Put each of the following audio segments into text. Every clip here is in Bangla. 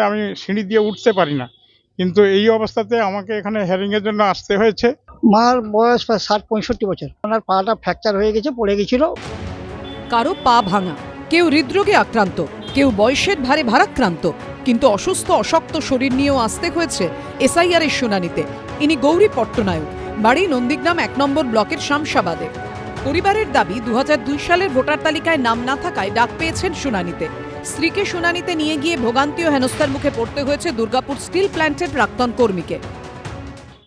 আমি সিঁড়ি দিয়ে উঠতে পারি না, কিন্তু এই অবস্থাতে আমাকে এখানে হেয়ারিংয়ের জন্য আসতে হয়েছে। মার বয়স প্রায় ৬০-৬৫ বছর। ওনার পাটা ফ্র্যাকচার হয়ে গেছে, পড়ে গেছিল। কারো পা ভাঙা, কেউ হৃদরোগে আক্রান্ত, কেউ বয়সের ভারে ভারাক্রান্ত, কিন্তু অসুস্থ অশক্ত শরীর নিয়েও আসতে হয়েছে এসআইআরের শুনানিতে। ইনি গৌরী পট্টনায়ক, বাড়ি নন্দীগ্রাম ১ নম্বর ব্লকের শামশাবাদে। পরিবারের দাবি ২০০২ সালের ভোটার তালিকায় নাম না থাকায় ডাক পেয়েছেন শুনানিতে। স্ত্রীকে শুনানিতে নিয়ে গিয়ে ভোগান্তি ও হেনস্থার মুখে পড়তে হয়েছে দুর্গাপুর স্টিল প্ল্যান্টের প্রাক্তন কর্মীকে।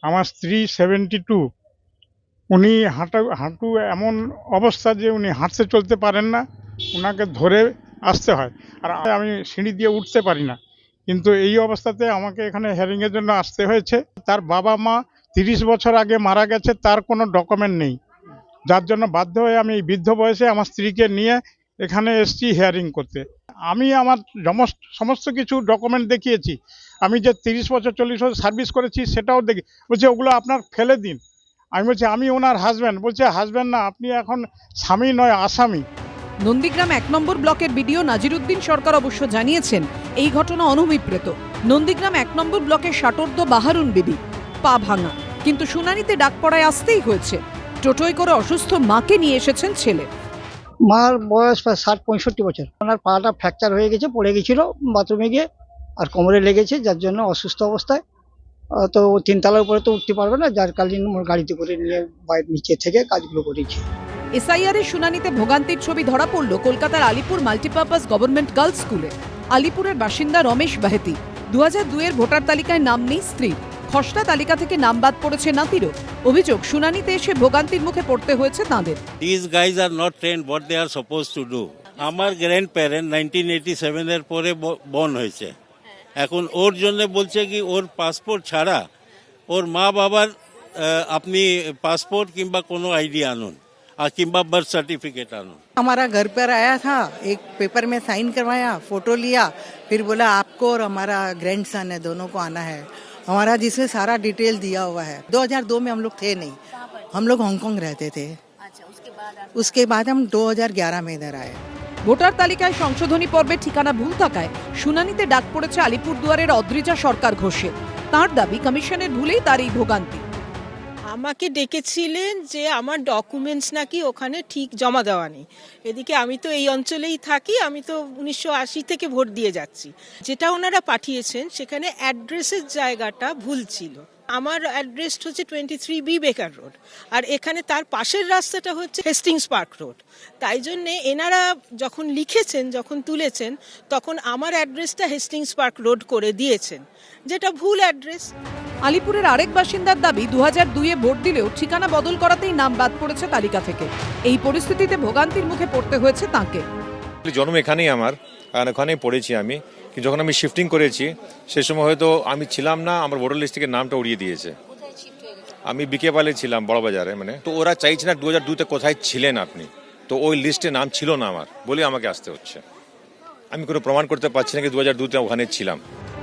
আমার স্ত্রী 72, উনি হাঁটু এমন অবস্থা যে উনি হাঁটতে চলতে পারেন না, ওনাকে ধরে আসতে হয়। আর আমি সিঁড়ি দিয়ে উঠতে পারি না, কিন্তু এই অবস্থাতে আমাকে এখানে হেয়ারিংয়ের জন্য আসতে হয়েছে। তার বাবা মা 30 বছর আগে মারা গেছে, তার কোনো ডকুমেন্ট নেই, যার জন্য বাধ্য হয়ে আমি এই বৃদ্ধ বয়সে আমার স্ত্রীকে নিয়ে এখানে এসেছি হেয়ারিং করতে। আমি আমার সমস্ত কিছু ডকুমেন্ট দেখিয়েছি। আমি যে 30 বছর 40 বছর সার্ভিস করেছি সেটাও দেখি। বলছে ওগুলো আপনার ফেলে দিন। আমি বলছি আমি ওনার হাজব্যান্ড। বলছে হাজব্যান্ড না, আপনি এখন স্বামী নয় আসামি। নন্দীগ্রাম ১ নম্বর ব্লকের বিডিও নাজিরুদ্দিন সরকার অবশ্য জানিয়েছেন এই ঘটনা অনভিপ্রেত। নন্দীগ্রাম ১ নম্বর ব্লকের ষাটোর্ধ্ব বাহারুন বিবি পা ভাঙা, কিন্তু শুনানিতে ডাক পড়ায় আসতেই হয়েছে। টোটোয় করে অসুস্থ মাকে নিয়ে এসেছেন ছেলে। মার বয়স প্রায় ৬০-৬৫ বছর। ওনার পাটা ফ্র্যাকচার হয়ে গেছে, পড়ে গেছিল বাথরুমে গিয়ে, আর কোমরে লেগেছে, যার জন্য অসুস্থ অবস্থায়। তো ৩ তলার উপরে তো উঠতে পারবে না, যার কালীন গাড়িতে করে নিয়ে বাইরের নিচে থেকে কাজগুলো করেছি। এসআইআরের শুনানিতে ভোগান্তির ছবি ধরা পড়ল কলকাতার আলিপুর মাল্টিপারপাস গভর্নমেন্ট গার্লস স্কুলে। আলিপুরের বাসিন্দা রমেশ বাহেতি। ২০০২ এর ভোটার তালিকায় নাম নেই স্ত্রী, খসড়া তালিকা থেকে নাম বাদ পড়েছে নাতিরও। অভিযোগ, শুনানিতে এসে ভোগান্তির মুখে পড়তে হয়েছে তাঁদের। These guys are not trained what they are supposed to do. আমার গ্র্যান্ড প্যারেন্ট 1987 এর পরে বর্ন হয়েছে। এখন ওর জন্য বলছে কি ওর পাসপোর্ট ছাড়া ওর মা বাবার আপনি পাসপোর্ট কিংবা কোনো আইডি আনুন আর কিংবা বার্থ সার্টিফিকেট आनुन। हमारा घर पर आया था, एक पेपर में साइन करवाया, फोटो लिया, फिर बोला आपको और हमारा ग्रैंडसन है दोनों को आना है हमारा, जिसमें सारा डिटेल दिया हुआ है। 2002 में हम लोग थे नहीं, हम लोग हांगकांग रहते थे। उसके बाद हम 2011 में इधर आए। ভোটার তালিকায় সংশোধনী পর্বে ঠিকানা ভুল থাকায় শুনানিতে ডাক পড়েছে আলিপুরদুয়ারের অদ্রিজা সরকার ঘোষের। তাঁর দাবি কমিশনের ভুলেই তার এই ভোগান্তি। আমাকে ডেকেছিলেন যে আমার ডকুমেন্টস নাকি ওখানে ঠিক জমা দেওয়া নেই। এদিকে আমি তো এই অঞ্চলেই থাকি, আমি তো 1980 থেকে ভোট দিয়ে যাচ্ছি। যেটা ওনারা পাঠিয়েছেন সেখানে অ্যাড্রেসের জায়গাটা ভুল ছিল। আমার অ্যাড্রেস হচ্ছে 23B বেকার রোড, আর এখানে তার পাশের রাস্তাটা হচ্ছে হেস্টিংস পার্ক রোড। তাই জন্যে এনারা যখন লিখেছেন, যখন তুলেছেন, তখন আমার অ্যাড্রেসটা হেস্টিংস পার্ক রোড করে দিয়েছেন, যেটা ভুল অ্যাড্রেস। আলিপুরের আরেক বাসিন্দার দাবি ২০০২ ভোট দিলেও ঠিকানা বদল করাতেই নাম বাদ পড়েছে তালিকা থেকে। এই পরিস্থিতিতে ভোগান্তির মুখে পড়তে হয়েছে তাঁকে। জন্ম এখানেই আমার, আর ওখানেই পড়েছি আমি। কিন্তু যখন আমি শিফটিং করেছি সে সময় হয়তো আমি ছিলাম না, আমার ভোটার লিস্ট থেকে নামটা উড়িয়ে দিয়েছে। আমি বিকেপালে ছিলাম, বড়বাজারে। তো ওরা চাইছে না 2002-তে কোথায় ছিলেন আপনি, তো ওই লিস্টে নাম ছিল না আমার বলে আমাকে আসতে হচ্ছে। আমি কোনো প্রমাণ করতে পারছি না কি 2002-তে ওখানে ছিলাম।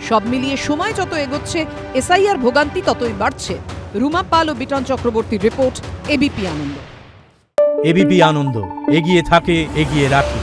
সব মিলিয়ে সময় যত এগোচ্ছে এসআইআর ভোগান্তি ততই বাড়ছে। রুমা পাল ও বিটন চক্রবর্তীর রিপোর্ট, এবিপি আনন্দ। এবিপি আনন্দ, এগিয়ে থাকে, এগিয়ে রাখে।